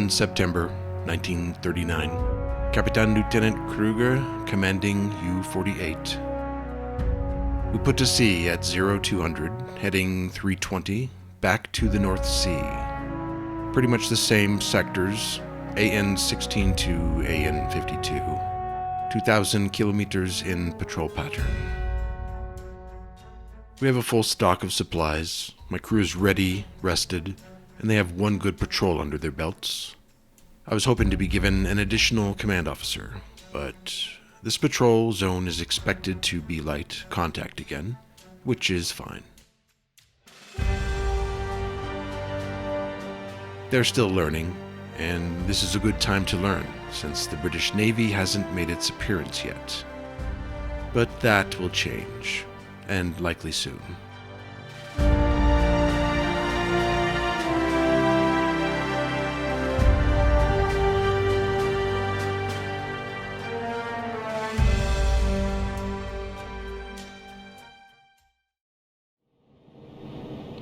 September 1939. Captain Lieutenant Kruger, commanding U-48. We put to sea at 0200, heading 320, back to the North Sea. Pretty much the same sectors, AN-16 to AN-52. 2,000 kilometers in patrol pattern. We have a full stock of supplies, my crew is ready, rested, and they have one good patrol under their belts. I was hoping to be given an additional command officer, but this patrol zone is expected to be light contact again, which is fine. They're still learning, and this is a good time to learn, since the British Navy hasn't made its appearance yet. But that will change, and likely soon.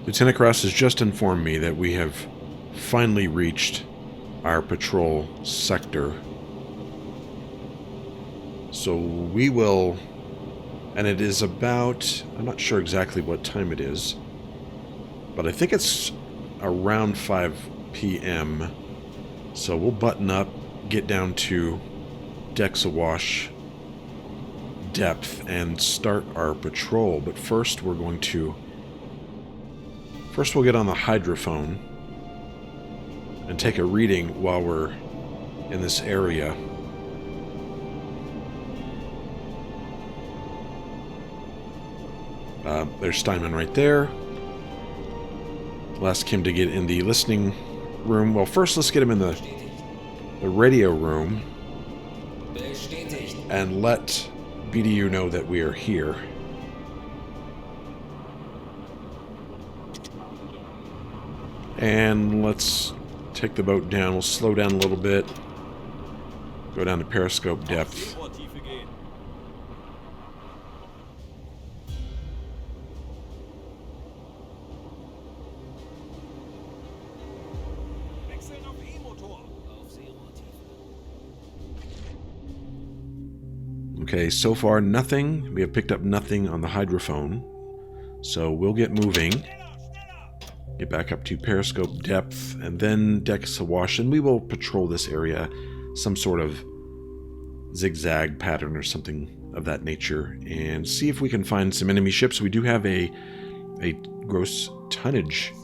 Lieutenant Cross has just informed me that we have finally reached our patrol sector. So we will, and it is about, I'm not sure exactly what time it is, but I think it's around 5 p.m. So we'll button up, get down to decks awash depth, and start our patrol. But first we'll get on the hydrophone and take a reading while we're in this area. There's Steinman right there. We'll ask him to get in the listening room. Well, first let's get him in the radio room and let BDU know that we are here. And let's take the boat down. We'll slow down a little bit. Go down to periscope depth. Okay, so far nothing. We have picked up nothing on the hydrophone. So we'll get moving. Get back up to periscope depth, and then decks awash, and we will patrol this area, some sort of zigzag pattern or something of that nature, and see if we can find some enemy ships. We do have a gross tonnage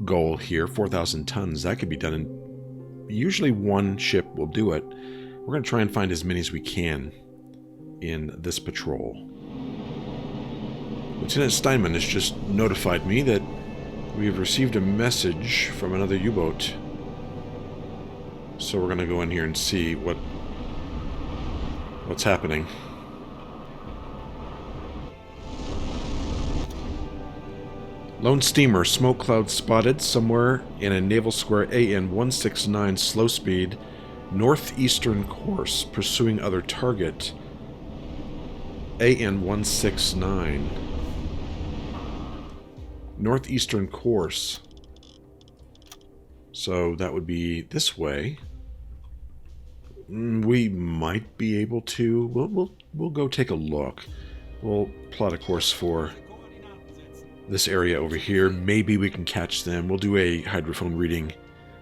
goal here, 4,000 tons. That could be done in, usually one ship will do it. We're going to try and find as many as we can in this patrol. Lieutenant Steinman has just notified me that we have received a message from another U-boat. So we're going to go in here and see what's happening. Lone steamer, smoke cloud spotted somewhere in a naval square AN-169 slow speed, northeastern course, pursuing other target. AN-169. Northeastern course. So that would be this way. We might be able to. We'll go take a look. We'll plot a course for this area over here. Maybe we can catch them. We'll do a hydrophone reading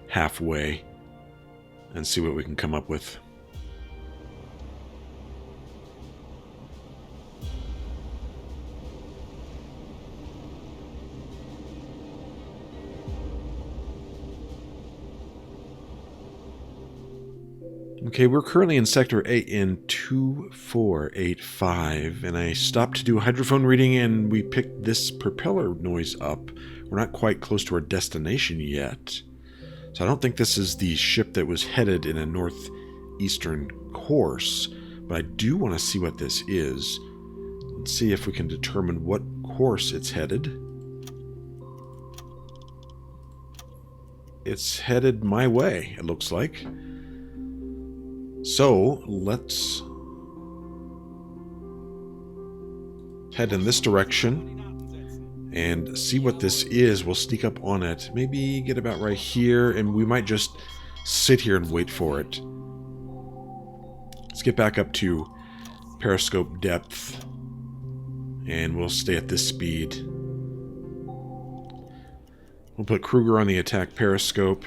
halfway and see what we can come up with. Okay, we're currently in sector AN-2485, and I stopped to do a hydrophone reading, and we picked this propeller noise up. We're not quite close to our destination yet, so I don't think this is the ship that was headed in a northeastern course, but I do want to see what this is. Let's see if we can determine what course it's headed. it's headed my way, it looks like. So, let's head in this direction and see what this is. We'll sneak up on it. Maybe get about right here, and we might just sit here and wait for it. Let's get back up to periscope depth, and we'll stay at this speed. We'll put Kruger on the attack periscope,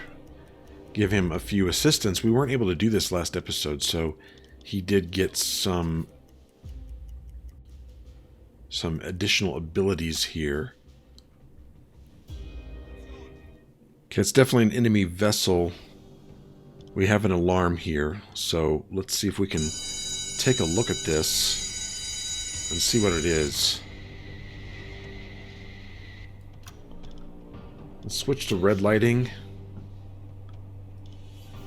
give him a few assistance. We weren't able to do this last episode, so he did get some additional abilities here. Okay, it's definitely an enemy vessel. We have an alarm here, so let's see if we can take a look at this and see what it is. Let's switch to red lighting,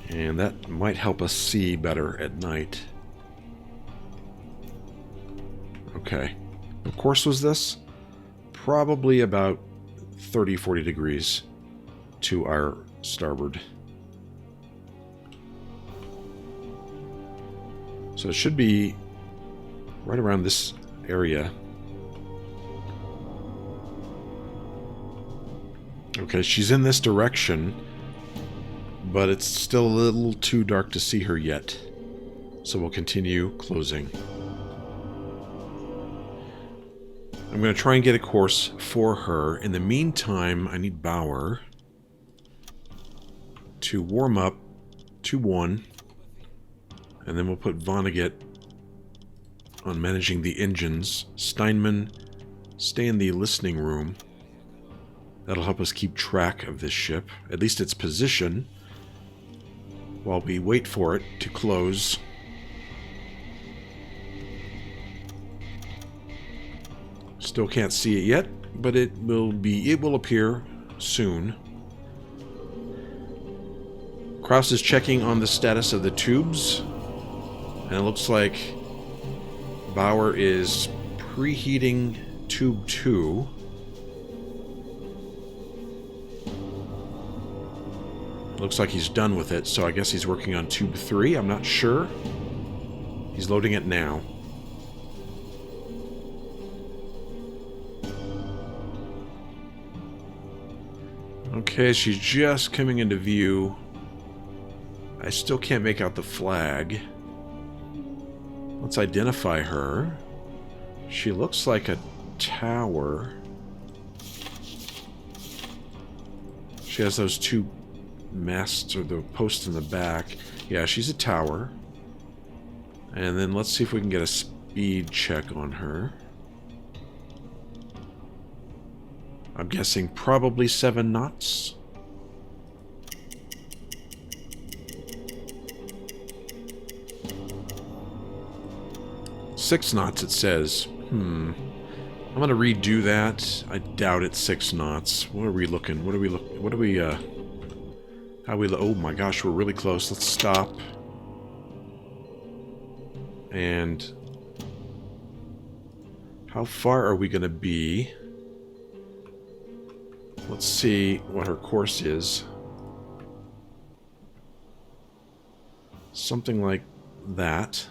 and that might help us see better at night. Okay. What course was this? Probably about 30-40 degrees to our starboard. So it should be right around this area. Okay, she's in this direction, but it's still a little too dark to see her yet. So we'll continue closing. I'm going to try and get a course for her. In the meantime, I need Bauer to warm up to 1. And then we'll put Vonnegut on managing the engines. Steinman, stay in the listening room. That'll help us keep track of this ship, at least its position, while we wait for it to close. Still can't see it yet, but it will appear soon. Kraus is checking on the status of the tubes, and it looks like Bauer is preheating tube 2. Looks like he's done with it, so I guess he's working on tube 3. I'm not sure. He's loading it now. Okay, she's just coming into view. I still can't make out the flag. Let's identify her. She looks like a tower. She has those 2 masts or the posts in the back. Yeah, she's a tower. And then let's see if we can get a speed check on her. I'm guessing probably 7 knots. Six knots, it says. I'm gonna redo that. I doubt it's 6 knots. What are we looking? Oh my gosh, we're really close. Let's stop. And how far are we gonna be? Let's see what her course is. Something like that.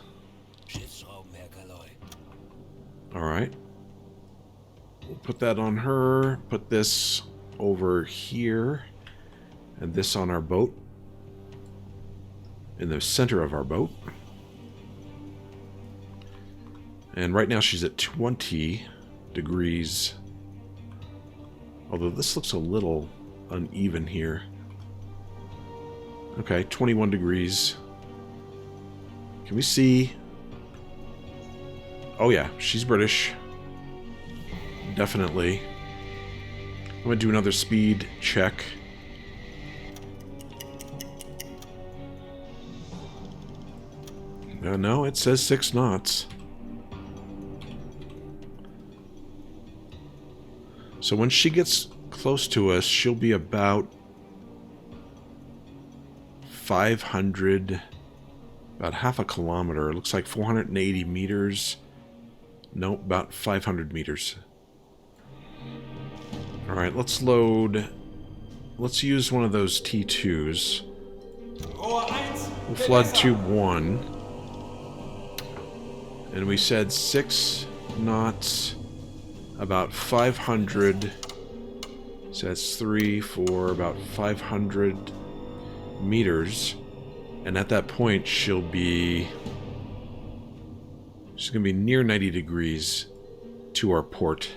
Alright. We'll put that on her. Put this over here. And this on our boat. In the center of our boat. And right now she's at 20 degrees. Although this looks a little uneven here. Okay, 21 degrees. Can we see? Oh yeah, she's British. Definitely. I'm going to do another speed check. No, it says 6 knots. So when she gets close to us, she'll be about 500, about half a kilometer. It looks like 480 meters. Nope, about 500 meters. Alright, let's load let's use one of those T2s. We'll flood tube 1. And we said 6 knots, about 500. So that's 3, 4, about 500 meters. And at that point, she's going to be near 90 degrees to our port.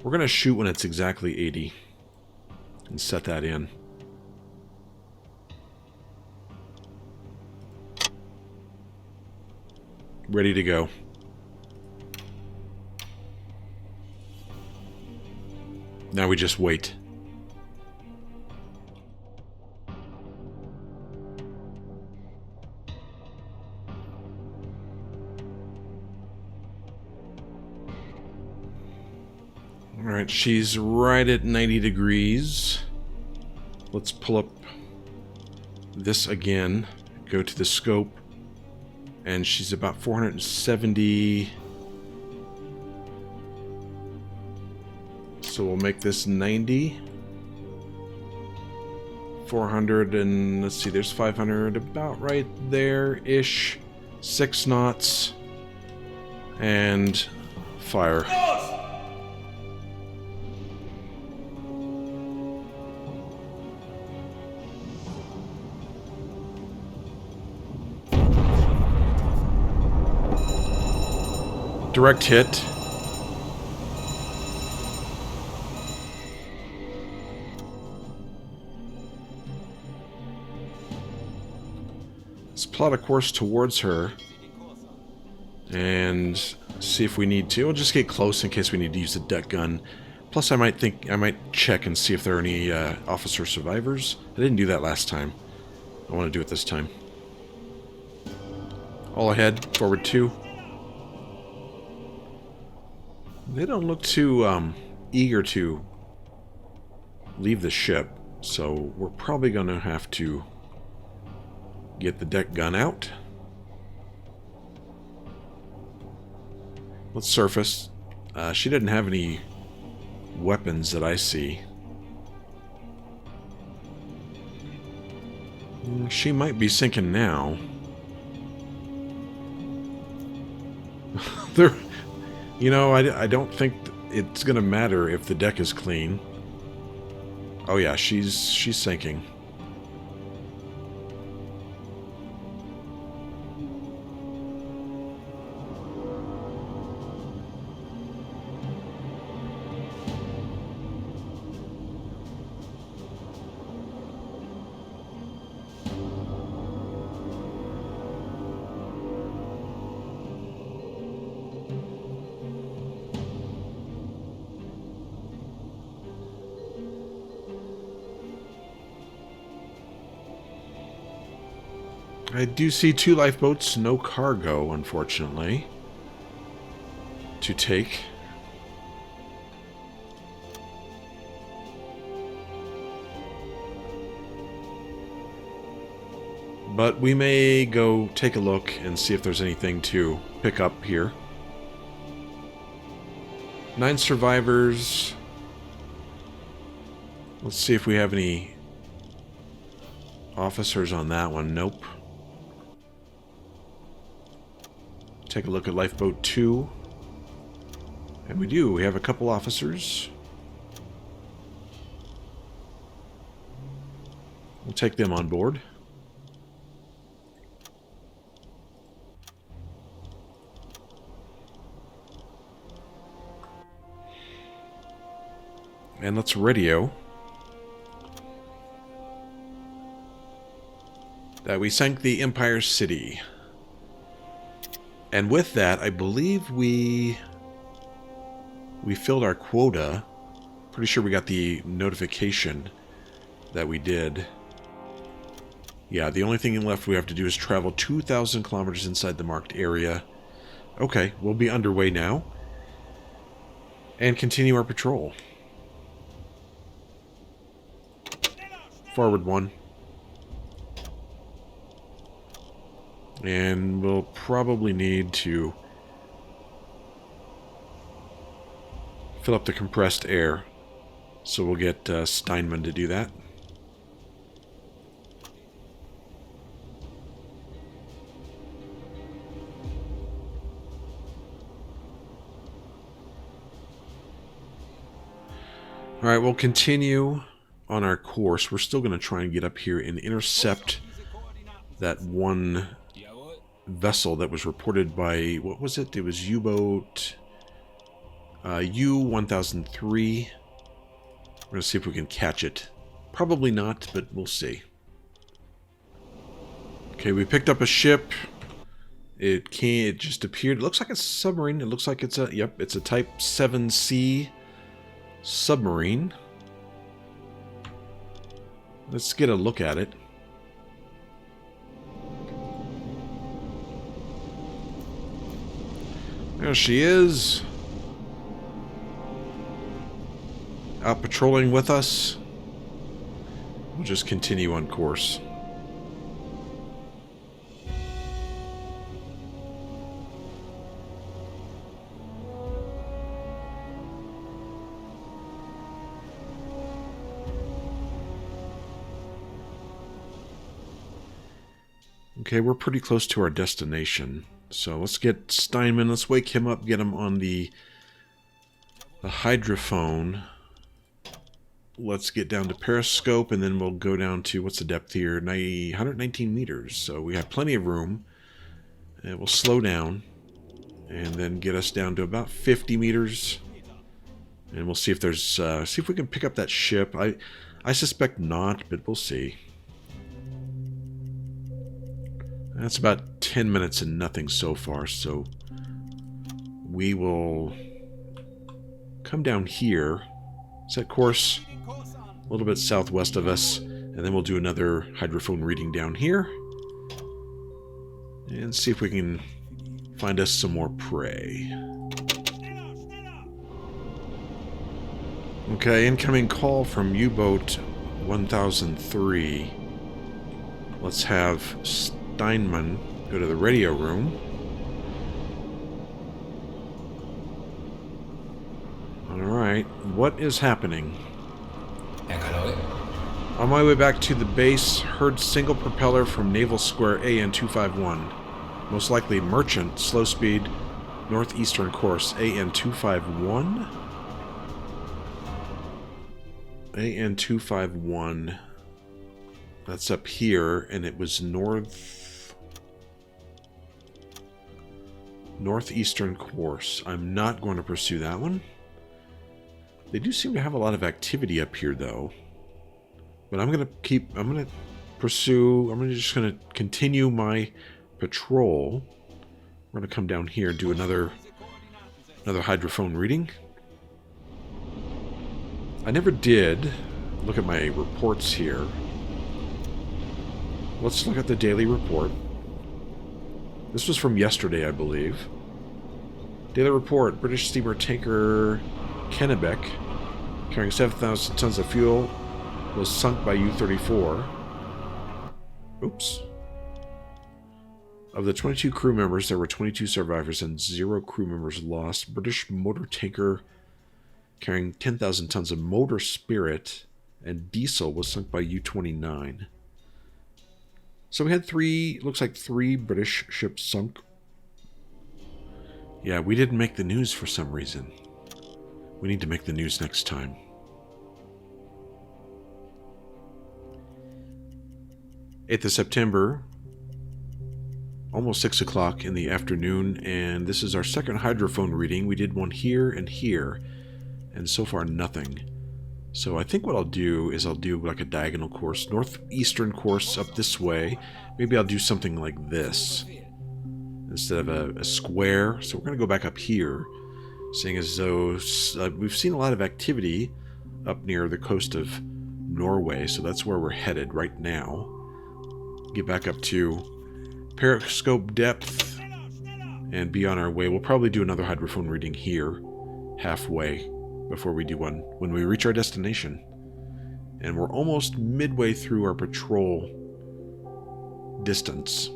We're going to shoot when it's exactly 80 and set that in. Ready to go. Now we just wait. Alright, she's right at 90 degrees. Let's pull up this again. Go to the scope. And she's about 470. So we'll make this 90. 400 and let's see, there's 500 about right there-ish. 6 knots. And fire. Direct hit. Let's plot a course towards her and see if we need to. We'll just get close in case we need to use the deck gun. Plus, I might check and see if there are any officer survivors. I didn't do that last time. I want to do it this time. All ahead, forward 2. They don't look too eager to leave the ship, so we're probably going to have to get the deck gun out. Let's surface. She didn't have any weapons that I see. She might be sinking now. There. You know, I don't think it's gonna matter if the deck is clean. Oh yeah, she's sinking. I do see 2 lifeboats, no cargo, unfortunately, to take. But we may go take a look and see if there's anything to pick up here. 9 survivors. Let's see if we have any officers on that one. Nope. Take a look at lifeboat 2. And we do. We have a couple officers. We'll take them on board. And let's radio that we sank the Empire City. And with that, I believe we filled our quota. Pretty sure we got the notification that we did. Yeah, the only thing left we have to do is travel 2,000 kilometers inside the marked area. Okay, we'll be underway now. And continue our patrol. Forward 1. And we'll probably need to fill up the compressed air. So we'll get Steinman to do that. Alright, we'll continue on our course. We're still going to try and get up here and intercept that one vessel that was reported by, what was it? It was U-boat U-1003. We're going to see if we can catch it. Probably not, but we'll see. Okay, we picked up a ship. It just appeared. It looks like a submarine. It looks like it's a, yep, it's a Type 7C submarine. Let's get a look at it. There she is. Out patrolling with us. We'll just continue on course. Okay, we're pretty close to our destination. So let's get Steinman, let's wake him up, get him on the hydrophone. Let's get down to periscope, and then we'll go down to, what's the depth here? 119 meters. So we have plenty of room. And we'll slow down, and then get us down to about 50 meters. And we'll see if there's, see if we can pick up that ship. I suspect not, but we'll see. That's about 10 minutes and nothing so far, so we will come down here, set course a little bit southwest of us, and then we'll do another hydrophone reading down here and see if we can find us some more prey. Okay, incoming call from U-boat 1003. Let's have Steinman go to the radio room. Alright, what is happening? On my way back to the base, heard single propeller from Naval Square AN-251. Most likely merchant, slow speed, northeastern course, AN-251? AN-251. That's up here, and it was northeastern course. I'm not going to pursue that one. They do seem to have a lot of activity up here, though. But I'm going to just going to continue my patrol. We're going to come down here and do another hydrophone reading. I never did look at my reports here. Let's look at the daily report. This was from yesterday, I believe. Daily report. British steamer tanker Kennebec, carrying 7,000 tons of fuel, was sunk by U-34. Oops. Of the 22 crew members, there were 22 survivors and 0 crew members lost. British motor tanker carrying 10,000 tons of motor spirit and diesel was sunk by U-29. So we had looks like 3 British ships sunk. Yeah, we didn't make the news for some reason. We need to make the news next time. 8th of September, almost 6 o'clock in the afternoon, and this is our second hydrophone reading. We did one here, and so far nothing. So I think what I'll do is I'll do like a diagonal course, northeastern course up this way. Maybe I'll do something like this instead of a square. So we're going to go back up here, seeing as though we've seen a lot of activity up near the coast of Norway. So that's where we're headed right now. Get back up to periscope depth and be on our way. We'll probably do another hydrophone reading here halfway before we do one when we reach our destination. And we're almost midway through our patrol distance.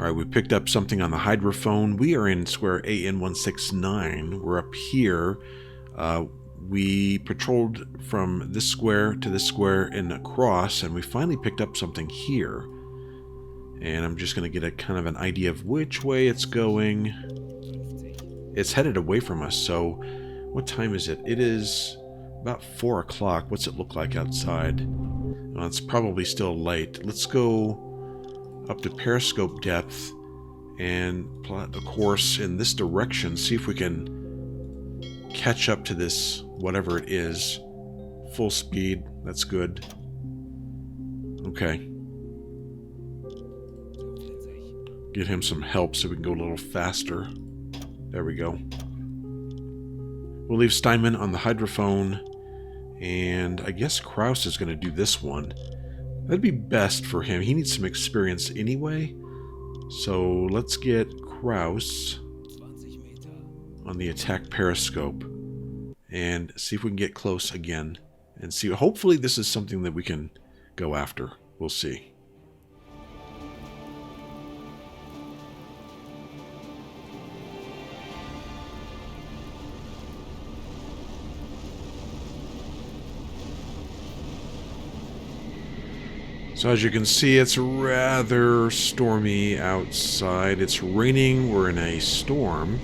Alright, we picked up something on the hydrophone. We are in square AN169. We're up here. We patrolled from this square to this square and across, and we finally picked up something here. And I'm just going to get a kind of an idea of which way it's going. It's headed away from us, so what time is it? It is about 4 o'clock. What's it look like outside? Well, it's probably still light. Let's go up to periscope depth and plot a course in this direction. See if we can catch up to this, whatever it is. Full speed. That's good. Okay. Get him some help so we can go a little faster. There we go. We'll leave Steinman on the hydrophone. And I guess Kraus is going to do this one. That'd be best for him. He needs some experience anyway. So let's get Kraus on the attack periscope. And see if we can get close again. And see. Hopefully this is something that we can go after. We'll see. So as you can see, it's rather stormy outside. It's raining. We're in a storm.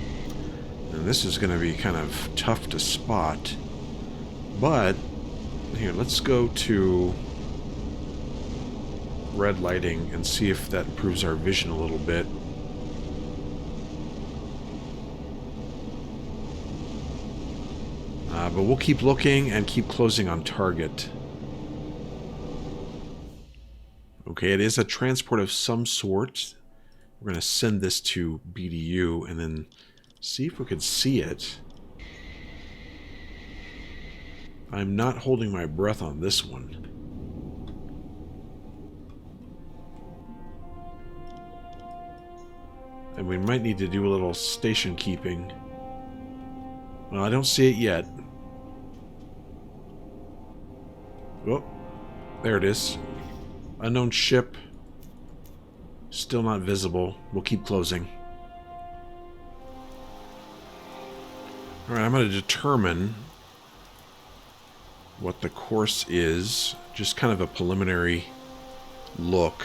And this is going to be kind of tough to spot. But, here, let's go to red lighting and see if that improves our vision a little bit. But we'll keep looking and keep closing on target. Okay, it is a transport of some sort. We're going to send this to BDU and then see if we can see it. I'm not holding my breath on this one. And we might need to do a little station keeping. Well, I don't see it yet. Oh, there it is. Unknown ship. Still not visible. We'll keep closing. Alright, I'm going to determine what the course is. Just kind of a preliminary look.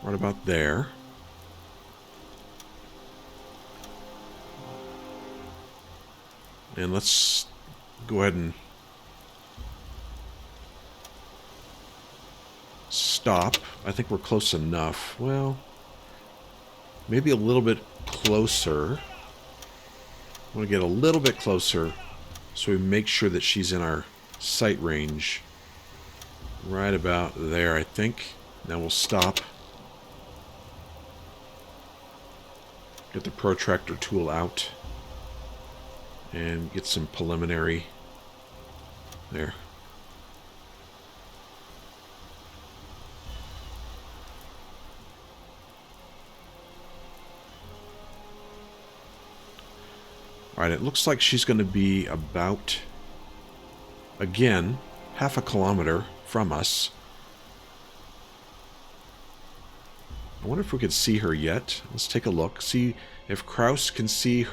Right about there. And let's go ahead and stop. I think we're close enough. Well, maybe a little bit closer. I want to get a little bit closer so we make sure that she's in our sight range. Right about there, I think. Now we'll stop. Get the protractor tool out. And get some preliminary. There. Alright, it looks like she's going to be about, again, half a kilometer from us. I wonder if we could see her yet. Let's take a look. See if Kraus can see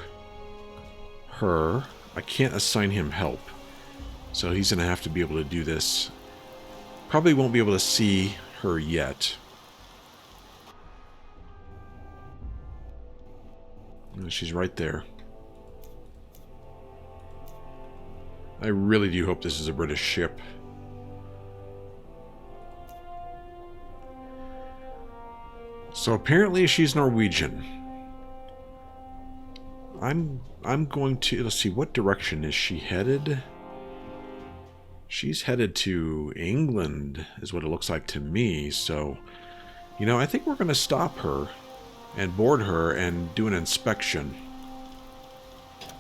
her. I can't assign him help. So he's going to have to be able to do this. Probably won't be able to see her yet. She's right there. I really do hope this is a British ship. So apparently she's Norwegian. I'm going to, let's see, what direction is she headed? She's headed to England, is what it looks like to me. So, you know, I think we're going to stop her and board her and do an inspection.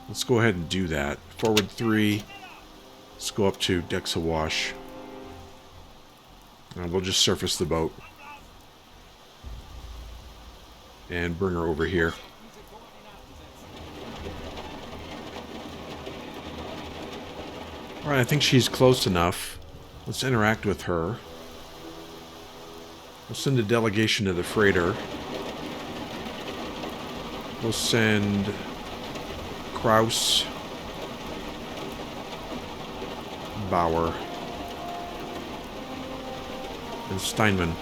Let's go ahead and do that. Forward 3. Let's go up to decks awash. We'll just surface the boat. And bring her over here. Alright, I think she's close enough. Let's interact with her. We'll send a delegation to the freighter. We'll send Kraus, Bauer, and Steinman.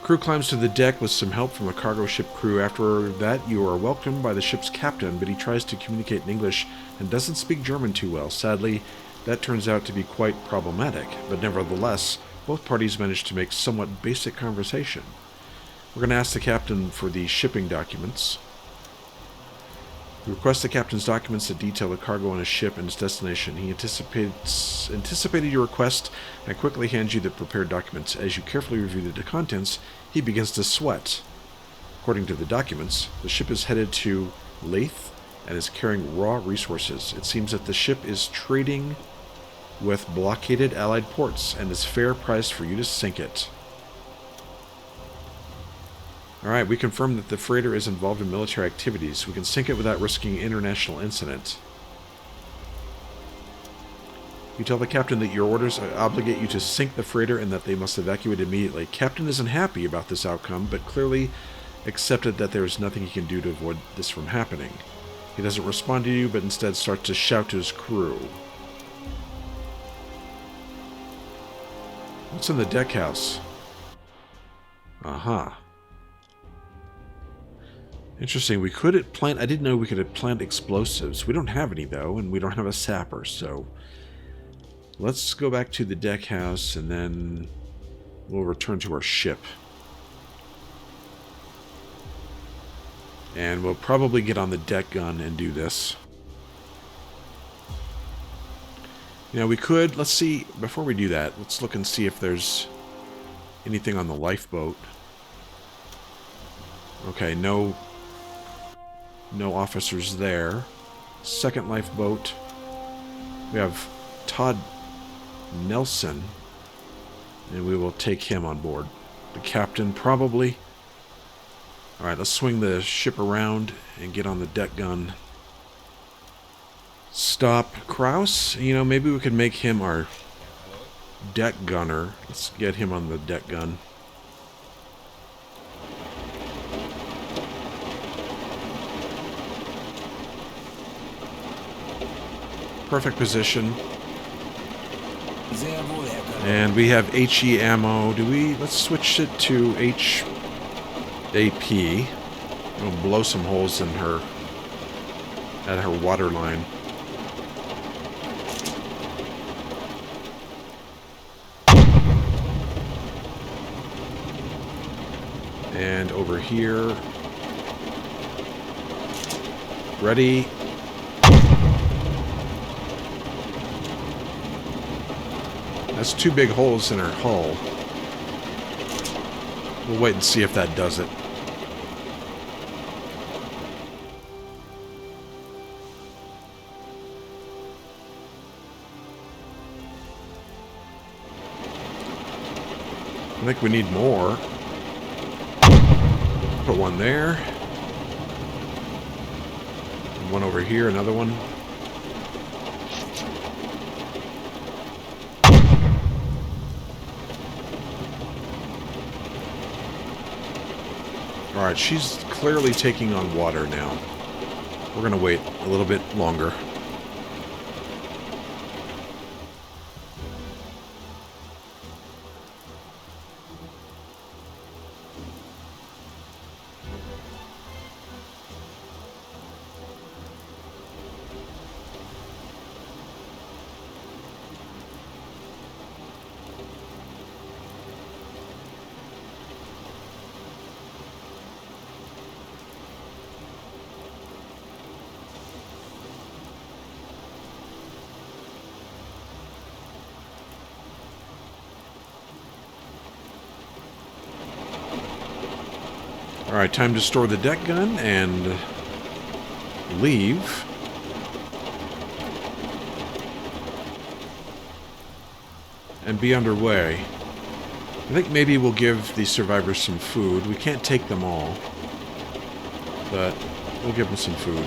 Crew climbs to the deck with some help from a cargo ship crew. After that, you are welcomed by the ship's captain, but he tries to communicate in English and doesn't speak German too well. Sadly, that turns out to be quite problematic, but nevertheless, both parties manage to make somewhat basic conversation. We're going to ask the captain for the shipping documents. We request the captain's documents that detail the cargo on his ship and its destination. He anticipated your request and quickly hands you the prepared documents. As you carefully review the contents, he begins to sweat. According to the documents, the ship is headed to Leith and is carrying raw resources. It seems that the ship is trading with blockaded Allied ports and is fair priced for you to sink it. Alright, we confirm that the freighter is involved in military activities. We can sink it without risking international incident. You tell the captain that your orders obligate you to sink the freighter and that they must evacuate immediately. Captain isn't happy about this outcome, but clearly accepted that there is nothing he can do to avoid this from happening. He doesn't respond to you, but instead starts to shout to his crew. What's in the deckhouse? Aha. Interesting. We could plant... I didn't know we could plant explosives. We don't have any, though, and we don't have a sapper, so... Let's go back to the deckhouse, and then we'll return to our ship. And we'll probably get on the deck gun and do this. You know, we could... Let's see... Before we do that, let's look and see if there's anything on the lifeboat. Okay, no officers there. Second lifeboat. We have Todd Nelson. And we will take him on board. The captain, probably. Alright, let's swing the ship around and get on the deck gun. Stop Kraus. You know, maybe we could make him our deck gunner. Let's get him on the deck gun. Perfect position. And we have HE ammo. Let's switch it to HAP. We'll blow some holes in her, at her waterline. And over here. Ready. That's two big holes in her hull. We'll wait and see if that does it. I think we need more. Put one there. And one over here, another one. Alright, she's clearly taking on water now. We're going to wait a little bit longer. Alright, time to store the deck gun and leave. And be underway. I think maybe we'll give the survivors some food. We can't take them all, but we'll give them some food.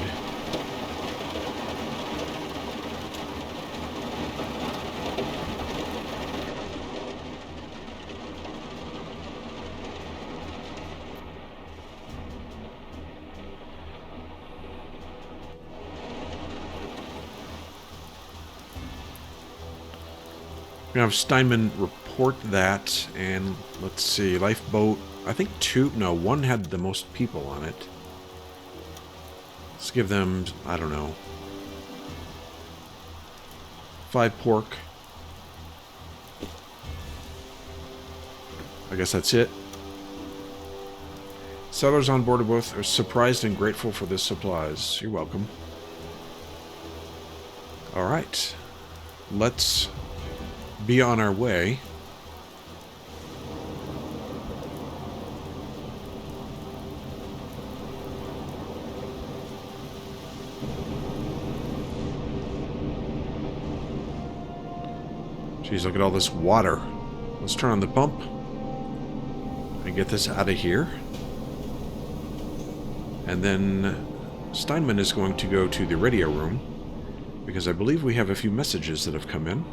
We have Steinman report that, and let's see, lifeboat, I think one had the most people on it. Let's give them, I don't know, 5 pork. I guess that's it. Settlers on board both are surprised and grateful for the supplies. You're welcome. Alright. Let's be on our way. Jeez, look at all this water. Let's turn on the pump and get this out of here. And then Steinman is going to go to the radio room because I believe we have a few messages that have come in.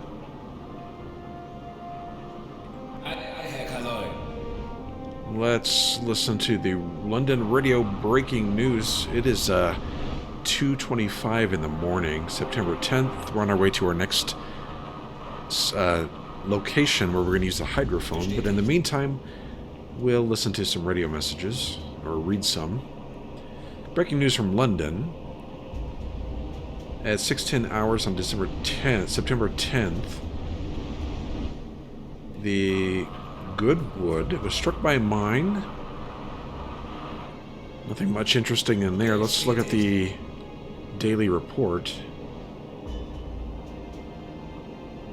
Let's listen to the London radio breaking news. It is 2:25 in the morning, September 10th. We're on our way to our next location where we're going to use the hydrophone. But in the meantime, we'll listen to some radio messages, or read some. Breaking news from London. At 6:10 hours on September 10th, the Goodwood was struck by a mine. Nothing much interesting in there. Let's look at the daily report.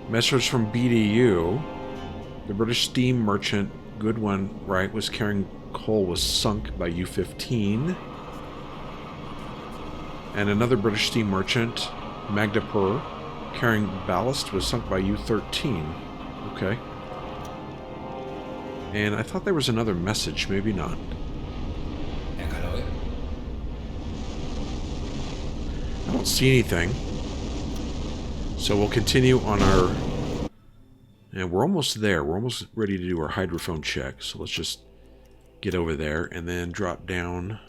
Message from BDU. The British steam merchant Goodwin Wright was carrying coal was sunk by U-15. And another British steam merchant, Magdapur, carrying ballast was sunk by U-13. Okay. And I thought there was another message, maybe not. I don't see anything. So we'll continue on our... And we're almost there. We're almost ready to do our hydrophone check. So let's just get over there and then drop down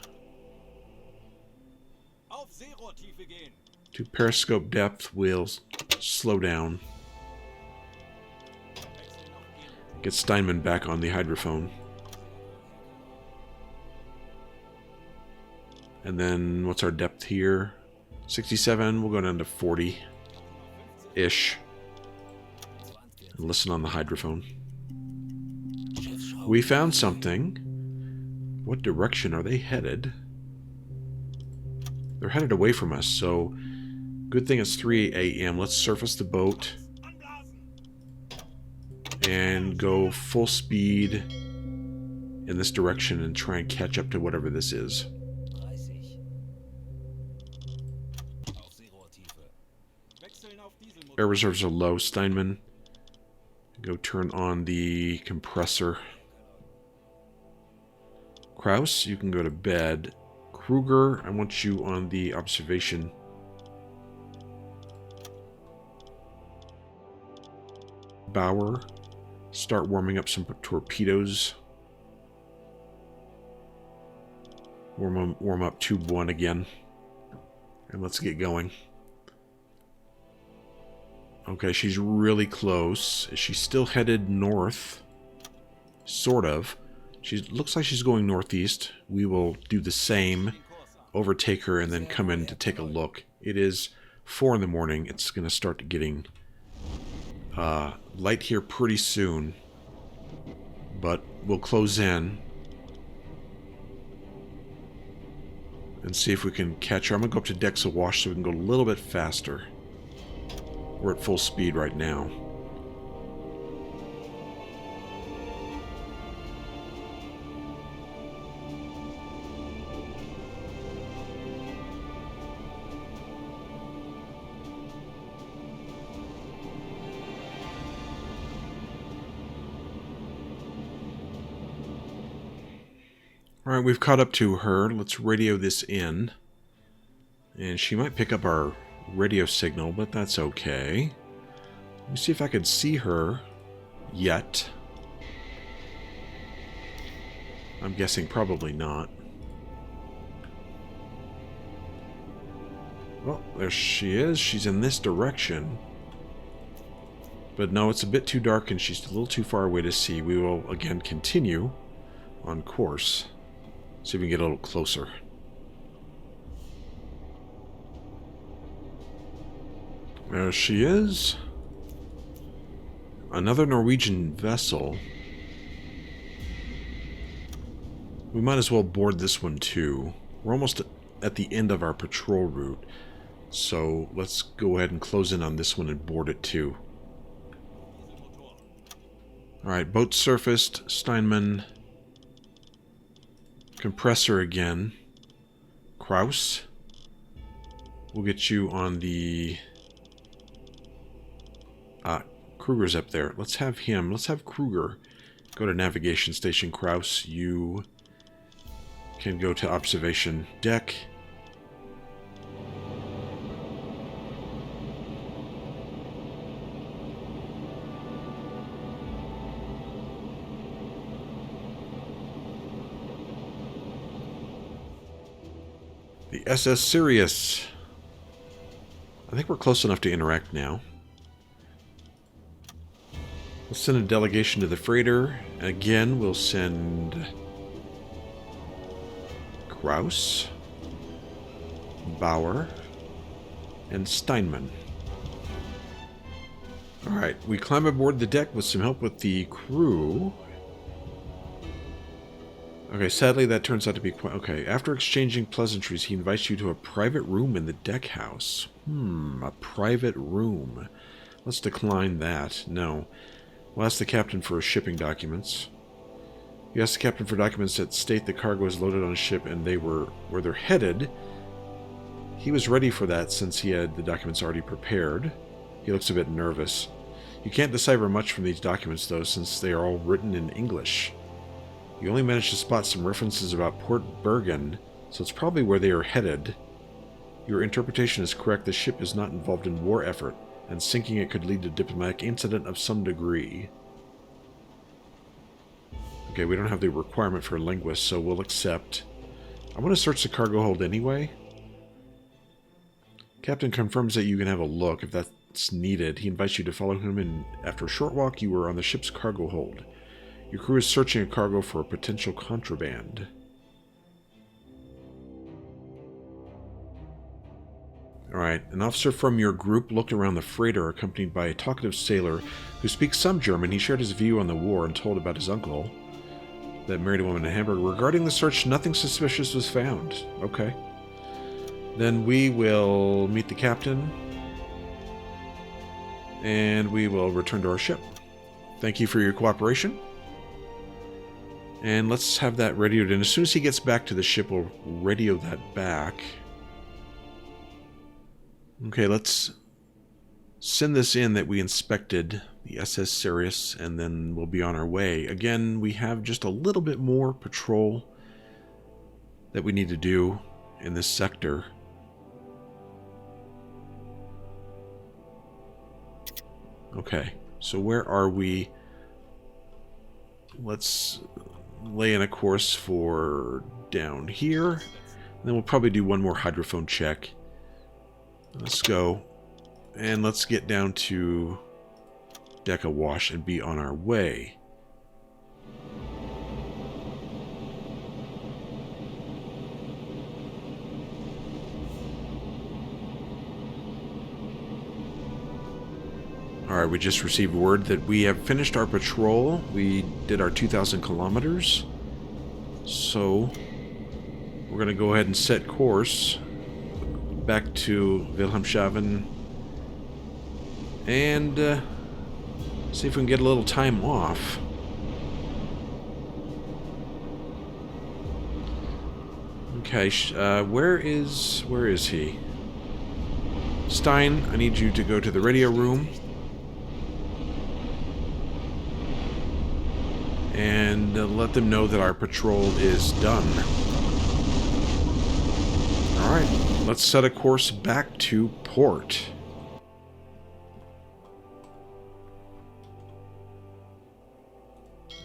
to periscope depth. We'll slow down. Get Steinman back on the hydrophone. And then what's our depth here? 67. We'll go down to 40-ish. And listen on the hydrophone. We found something. What direction are they headed? They're headed away from us, so good thing it's 3 a.m. Let's surface the boat and go full speed in this direction and try and catch up to whatever this is. Air reserves are low. Steinman, go turn on the compressor. Kraus, you can go to bed. Kruger, I want you on the observation. Bauer, start warming up some torpedoes. Warm up tube 1 again. And let's get going. Okay, she's really close. Is she still headed north? Sort of. She looks like she's going northeast. We will do the same. Overtake her and then come in to take a look. It is 4 in the morning. It's going to start getting light here pretty soon. But we'll close in and see if we can catch her. I'm going to go up to decks awash so we can go a little bit faster. We're at full speed right now. Alright, we've caught up to her. Let's radio this in. And she might pick up our radio signal, but that's okay. Let me see if I can see her yet. I'm guessing probably not. Well, there she is. She's in this direction. But no, it's a bit too dark and she's a little too far away to see. We will again continue on course. See if we can get a little closer. There she is. Another Norwegian vessel. We might as well board this one too. We're almost at the end of our patrol route. So let's go ahead and close in on this one and board it too. Alright, boat surfaced. Steinman. Compressor again. Kraus. We'll get you on the... Kruger's up there. Let's have him. Let's have Kruger go to navigation station. Kraus, you can go to observation deck. The SS Serus. I think we're close enough to interact now. Let's send a delegation to the freighter. Again, we'll send Kraus, Bauer, and Steinman. Alright, we climb aboard the deck with some help with the crew. Okay, sadly that turns out to be quite... Okay, after exchanging pleasantries, he invites you to a private room in the deck house. A private room. Let's decline that. No. We'll ask the captain for his shipping documents. You ask the captain for documents that state the cargo is loaded on a ship and they were where they're headed. He was ready for that since he had the documents already prepared. He looks a bit nervous. You can't decipher much from these documents though, since they are all written in English. You only managed to spot some references about Port Bergen, so it's probably where they are headed. Your interpretation is correct. The ship is not involved in war effort, and sinking it could lead to diplomatic incident of some degree. Okay, we don't have the requirement for a linguist, so we'll accept. I want to search the cargo hold anyway. Captain confirms that you can have a look if that's needed. He invites you to follow him, and after a short walk, you are on the ship's cargo hold. Your crew is searching a cargo for a potential contraband. Alright, an officer from your group looked around the freighter accompanied by a talkative sailor who speaks some German. He shared his view on the war and told about his uncle that married a woman in Hamburg. Regarding the search, nothing suspicious was found. Okay. Then we will meet the captain and we will return to our ship. Thank you for your cooperation. And let's have that radioed in. As soon as he gets back to the ship, we'll radio that back. Okay, let's send this in that we inspected the SS Serus, and then we'll be on our way. Again, we have just a little bit more patrol that we need to do in this sector. Okay, so where are we? Let's lay in a course for down here. And then we'll probably do one more hydrophone check. Let's go. And let's get down to deck awash and be on our way. Alright, we just received word that we have finished our patrol. We did our 2,000 kilometers. So, we're going to go ahead and set course back to Wilhelmshaven and see if we can get a little time off. Okay, where is he? Stein, I need you to go to the radio room and let them know that our patrol is done. Alright, let's set a course back to port.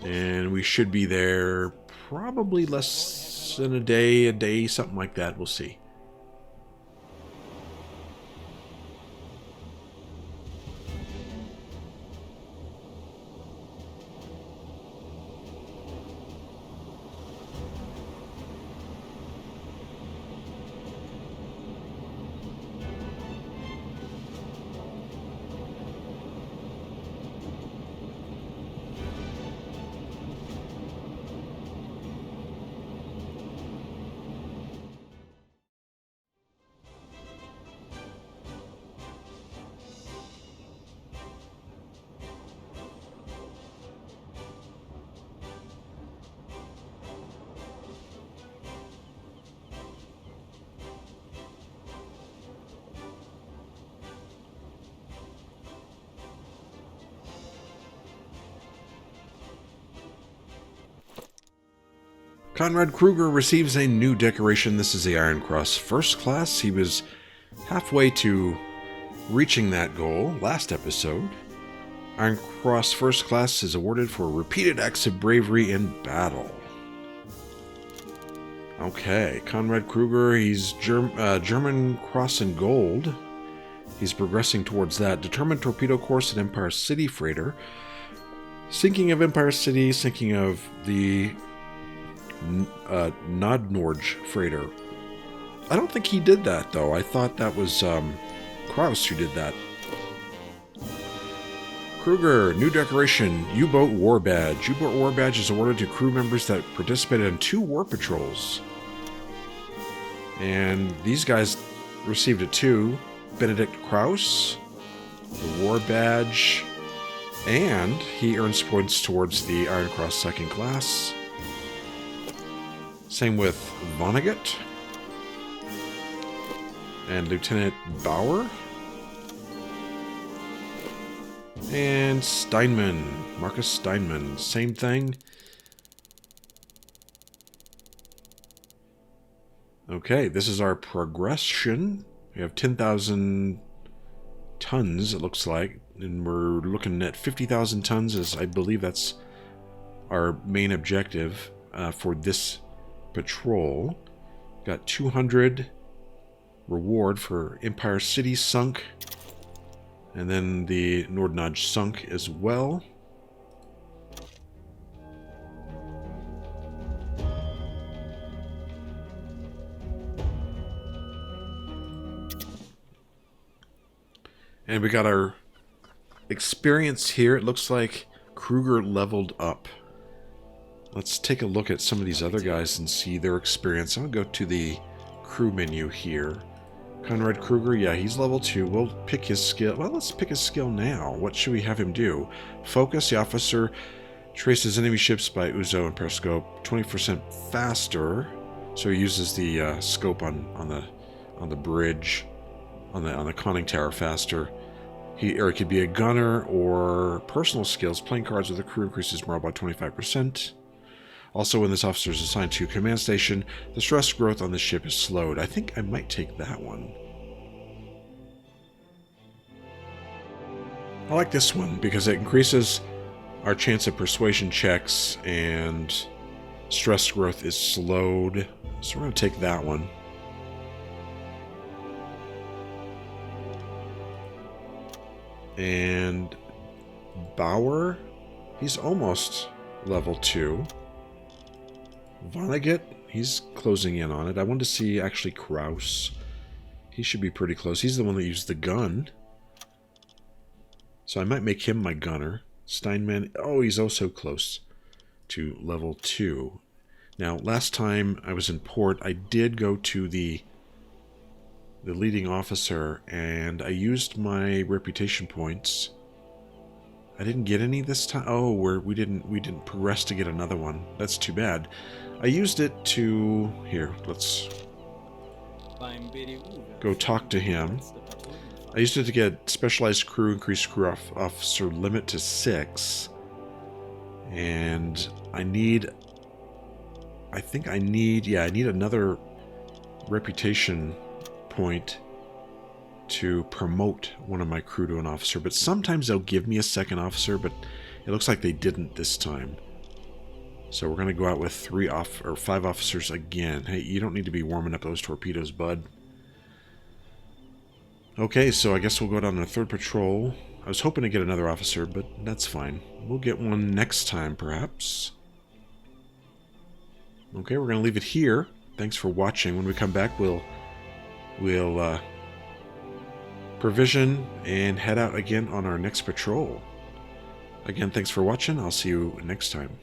And we should be there probably less than a day, something like that. We'll see. Conrad Kruger receives a new decoration. This is the Iron Cross First Class. He was halfway to reaching that goal last episode. Iron Cross First Class is awarded for repeated acts of bravery in battle. Okay, Conrad Kruger, he's German Cross in Gold. He's progressing towards that. Determined torpedo course at Empire City freighter. Sinking of Empire City, sinking of the Nodnorge freighter. I don't think he did that, though. I thought that was Kraus who did that. Kruger, new decoration, U-Boat War Badge. U-Boat War Badge is awarded to crew members that participated in 2 war patrols. And these guys received it too. Benedict Kraus, the War Badge, and he earns points towards the Iron Cross Second Class. Same with Vonnegut and Lieutenant Bauer. And Steinman, Marcus Steinman, same thing. Okay, this is our progression. We have 10,000 tons, it looks like, and we're looking at 50,000 tons, as I believe that's our main objective for this patrol. Got 200 reward for Empire City sunk, and then the Nordnage sunk as well. And we got our experience here. It looks like Kruger leveled up. Let's take a look at some of these other guys and see their experience. I'm going to go to the crew menu here. Conrad Kruger, yeah, he's level 2. We'll pick his skill. Well, let's pick his skill now. What should we have him do? Focus. The officer traces enemy ships by Uzo and periscope 20% faster. So he uses the scope on the bridge, on the conning tower faster. He could be a gunner or personal skills. Playing cards with the crew increases morale by 25%. Also, when this officer is assigned to a command station, the stress growth on the ship is slowed. I think I might take that one. I like this one because it increases our chance of persuasion checks and stress growth is slowed. So we're going to take that one. And Bauer, he's almost level 2. Vonnegut, he's closing in on it. I wanted to see actually Kraus. He should be pretty close. He's the one that used the gun. So I might make him my gunner. Steinman, oh, he's also close to level 2. Now, last time I was in port, I did go to the leading officer, and I used my reputation points. I didn't get any this time. Oh, we didn't progress to get another one. That's too bad. I used it to here. Let's go talk to him. I used it to get specialized crew, increased crew officer limit to 6, and I need another reputation point to promote one of my crew to an officer, but sometimes they'll give me a second officer, but it looks like they didn't this time. So we're going to go out with 5 officers again. Hey, you don't need to be warming up those torpedoes, bud. Okay, so I guess we'll go down on a 3rd patrol. I was hoping to get another officer, but that's fine. We'll get one next time, perhaps. Okay, we're going to leave it here. Thanks for watching. When we come back, we'll provision and head out again on our next patrol. Again, thanks for watching. I'll see you next time.